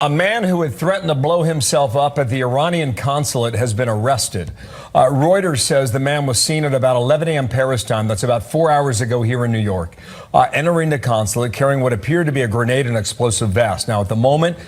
A man who had threatened to blow himself up at the Iranian consulate has been arrested. Reuters says the man was seen at about 11 a.m. Paris time, that's about 4 hours ago here in New York, entering the consulate carrying what appeared to be a grenade and explosive vest. Now, at the moment,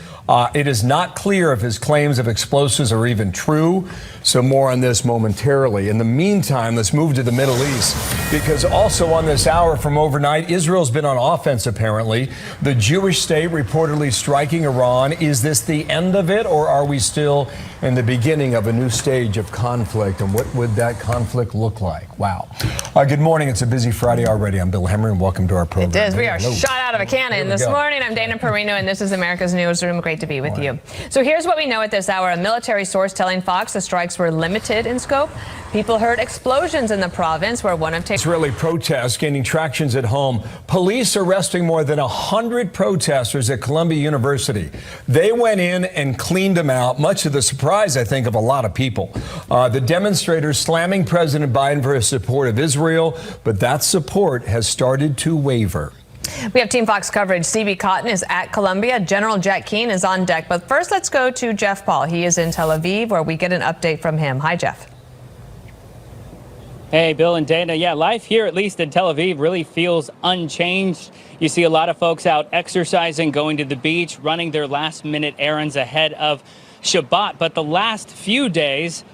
it is not clear if his claims of explosives are even true, so more on this momentarily. In the meantime, let's move to the Middle East, because also on this hour from overnight, Israel's been on offense, apparently. The Jewish state reportedly striking Iran. Is this the end of it, or are we still in the beginning of a new stage of conflict? And what would that conflict look like? Wow. Good morning. It's a busy Friday already. I'm Bill Hemmer, and welcome to our program. It is. We are shot out of a cannon this morning. I'm Dana Perino, and this is America's Newsroom. Great to be with you. So here's what we know at this hour. A military source telling Fox the strikes were limited in scope. People heard explosions in the province where one of Israeli protests gaining tractions at home. Police arresting more than 100 protesters at Columbia University. They went in and cleaned them out, much to the surprise, I think, of a lot of people. The demonstrators slamming President Biden for his support of Israel, but that support has started to waver. We have Team Fox coverage. CB Cotton is at Columbia. General Jack Keane is on deck. But first, let's go to Jeff Paul. He is in Tel Aviv, where we get an update from him. Hi, Jeff. Hey, Bill and Dana. Yeah, life here, at least in Tel Aviv, really feels unchanged. You see a lot of folks out exercising, going to the beach, running their last-minute errands ahead of Shabbat. But the last few days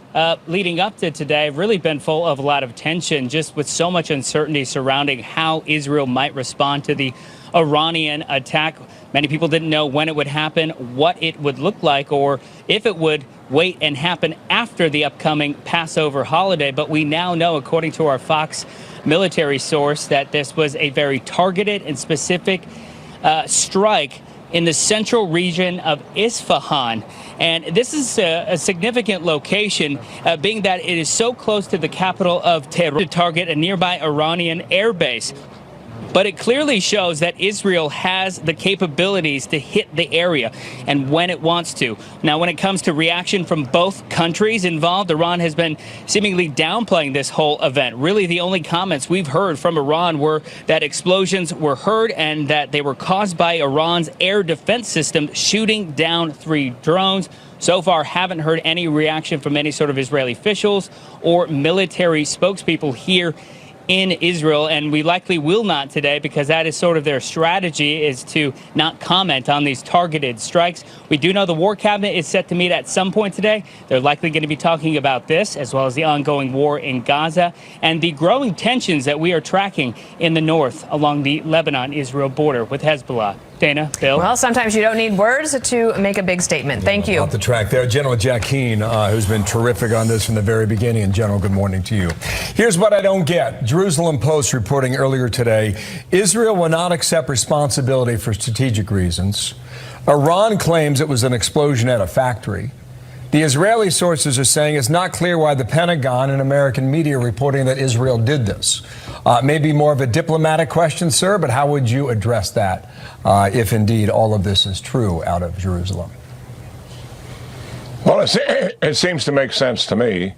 leading up to today have really been full of a lot of tension, just with so much uncertainty surrounding how Israel might respond to the Iranian attack. Many people didn't know when it would happen, what it would look like, or if it would wait and happen after the upcoming Passover holiday. But we now know, according to our Fox military source, that this was a very targeted and specific strike in the central region of Isfahan. And this is a significant location, being that it is so close to the capital of Tehran, to target a nearby Iranian airbase. But it clearly shows that Israel has the capabilities to hit the area and when it wants to. Now, when it comes to reaction from both countries involved, Iran has been seemingly downplaying this whole event. Really, the only comments we've heard from Iran were that explosions were heard and that they were caused by Iran's air defense system shooting down 3 drones. So far, haven't heard any reaction from any sort of Israeli officials or military spokespeople here in Israel, and we likely will not today, because that is sort of their strategy, is to not comment on these targeted strikes. We do know the War Cabinet is set to meet at some point today. They're likely going to be talking about this, as well as the ongoing war in Gaza and the growing tensions that we are tracking in the north along the Lebanon-Israel border with Hezbollah. Dana, Bill. Well, sometimes you don't need words to make a big statement. Thank you. Off the track there, General Jack Keane, who's been terrific on this from the very beginning. And General, good morning to you. Here's what I don't get. Jerusalem Post reporting earlier today, Israel will not accept responsibility for strategic reasons. Iran claims it was an explosion at a factory. The Israeli sources are saying it's not clear why the Pentagon and American media are reporting that Israel did this. Maybe more of a diplomatic question, sir, but how would you address that if indeed all of this is true out of Jerusalem? Well, it seems to make sense to me.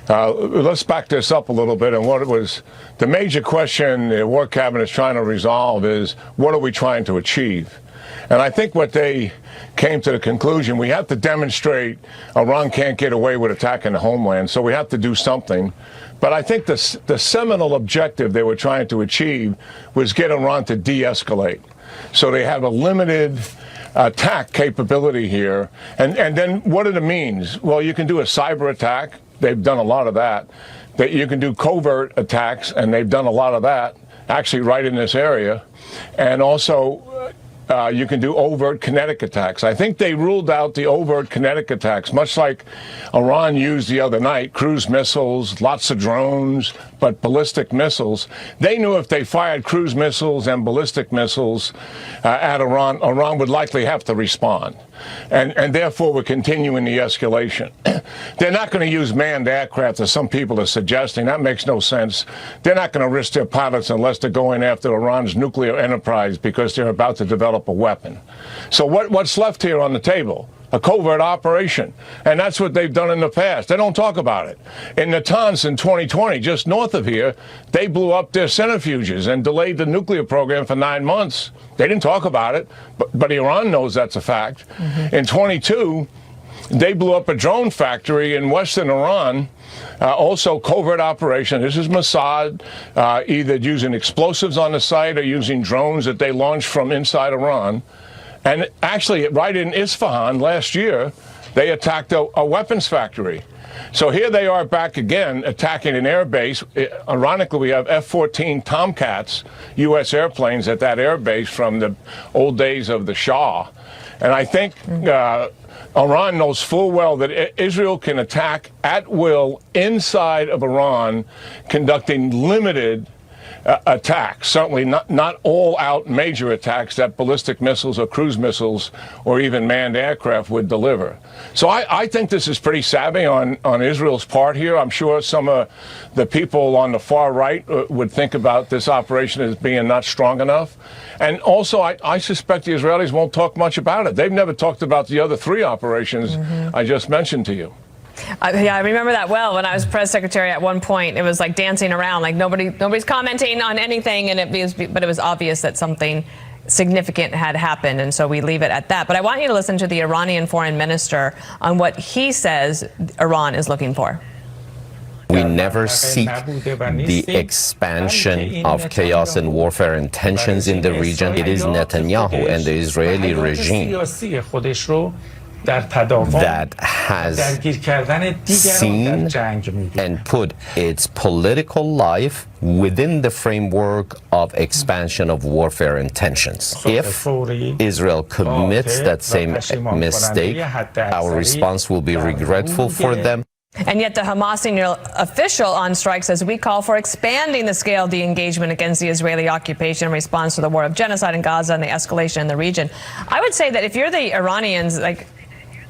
Let's back this up a little bit. And what it was, the major question the War Cabinet is trying to resolve is, what are we trying to achieve? And I think what they came to the conclusion, we have to demonstrate Iran can't get away with attacking the homeland, so we have to do something. But I think the seminal objective they were trying to achieve was get Iran to de-escalate. So they have a limited attack capability here. And then what are the means? Well, you can do a cyber attack. They've done a lot of that. That you can do covert attacks, and they've done a lot of that, actually right in this area. And also, you can do overt kinetic attacks. I think they ruled out the overt kinetic attacks, much like Iran used the other night, cruise missiles, lots of drones, but ballistic missiles. They knew if they fired cruise missiles and ballistic missiles at Iran, Iran would likely have to respond. And therefore, we're continuing the escalation. They're not going to use manned aircraft, as some people are suggesting. That makes no sense. They're not going to risk their pilots unless they're going after Iran's nuclear enterprise because they're about to develop a weapon. So what's left here on the table? a covert operation. And that's what they've done in the past. They don't talk about it. In Natanz in 2020, just north of here, they blew up their centrifuges and delayed the nuclear program for 9 months. They didn't talk about it, but Iran knows that's a fact. In 22, they blew up a drone factory in western Iran, also covert operation. This is Mossad, either using explosives on the site or using drones that they launched from inside Iran. And actually, right in Isfahan last year, they attacked a weapons factory. So here they are back again, attacking an air base. Ironically, we have F-14 Tomcats, U.S. airplanes at that air base from the old days of the Shah. And I think Iran knows full well that Israel can attack at will inside of Iran, conducting limited attacks, certainly not all-out major attacks that ballistic missiles or cruise missiles or even manned aircraft would deliver. So I think this is pretty savvy on Israel's part here. I'm sure some of the people on the far right would think about this operation as being not strong enough. And also, I suspect the Israelis won't talk much about it. They've never talked about the other 3 operations I just mentioned to you. Yeah, I remember that well. When I was press secretary at one point, it was like dancing around, like nobody's commenting on anything, and but it was obvious that something significant had happened, and so we leave it at that. But I want you to listen to the Iranian foreign minister on what he says Iran is looking for. We never seek the expansion of chaos and warfare intentions in the region. It is Netanyahu and the Israeli regime that has seen and put its political life within the framework of expansion of warfare intentions. If Israel commits that same mistake, our response will be regretful for them. And yet the Hamas senior official on strike says we call for expanding the scale of the engagement against the Israeli occupation in response to the war of genocide in Gaza and the escalation in the region. I would say that if you're the Iranians, like,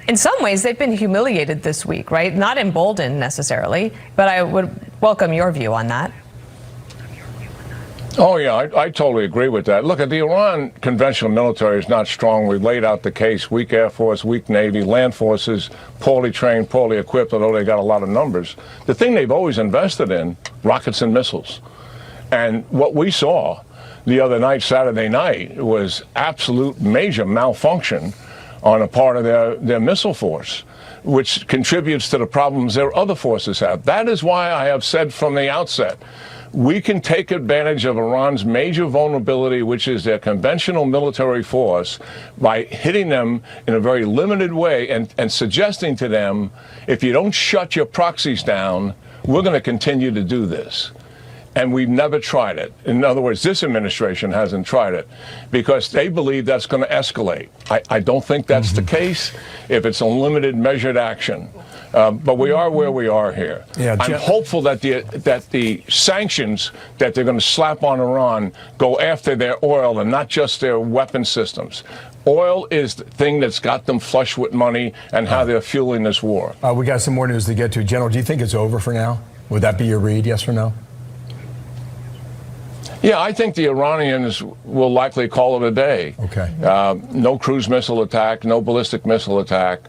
in some ways, they've been humiliated this week, right? Not emboldened necessarily, but I would welcome your view on that. Oh, yeah, I totally agree with that. Look, the Iran conventional military is not strong. We've laid out the case. Weak Air Force, weak Navy, land forces, poorly trained, poorly equipped, although they got a lot of numbers. The thing they've always invested in, rockets and missiles. And what we saw the other night, Saturday night, was absolute major malfunction on a part of their missile force, which contributes to the problems their other forces have. That is why I have said from the outset, we can take advantage of Iran's major vulnerability, which is their conventional military force, by hitting them in a very limited way and suggesting to them, if you don't shut your proxies down, we're going to continue to do this. And we've never tried it. In other words, this administration hasn't tried it because they believe that's going to escalate. I don't think that's the case if it's a limited, measured action. But we are where we are here. Yeah, I'm hopeful that the sanctions that they're going to slap on Iran go after their oil and not just their weapon systems. Oil is the thing that's got them flush with money and how they're fueling this war. We got some more news to get to. General, do you think it's over for now? Would that be your read, yes or no? Yeah, I think the Iranians will likely call it a day. Okay. No cruise missile attack, no ballistic missile attack.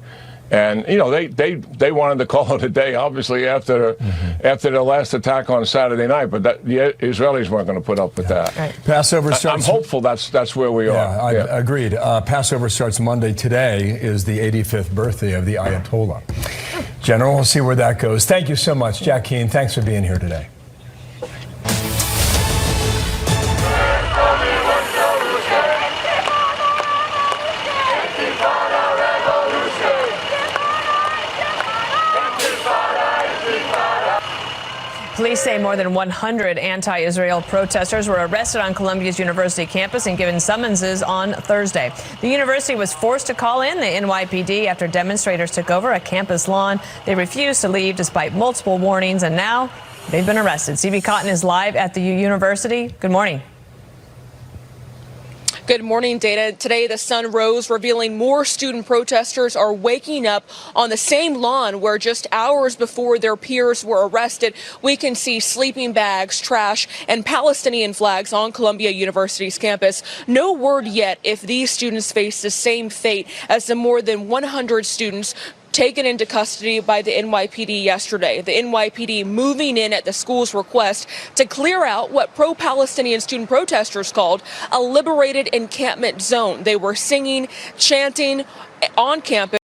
And, you know, they wanted to call it a day, obviously, after their last attack on Saturday night. But the Israelis weren't going to put up with that. Right. Passover starts. I'm hopeful that's where we are. Agreed. Passover starts Monday. Today is the 85th birthday of the Ayatollah. General, we'll see where that goes. Thank you so much. Jack Keane, thanks for being here today. Police say more than 100 anti-Israel protesters were arrested on Columbia's university campus and given summonses on Thursday. The university was forced to call in the NYPD after demonstrators took over a campus lawn. They refused to leave despite multiple warnings, and now they've been arrested. CB Cotton is live at the university. Good morning. Good morning, Dana. Today, the sun rose, revealing more student protesters are waking up on the same lawn where just hours before their peers were arrested, we can see sleeping bags, trash, and Palestinian flags on Columbia University's campus. No word yet if these students face the same fate as the more than 100 students taken into custody by the NYPD yesterday. The NYPD moving in at the school's request to clear out what pro-Palestinian student protesters called a liberated encampment zone. They were singing, chanting on campus.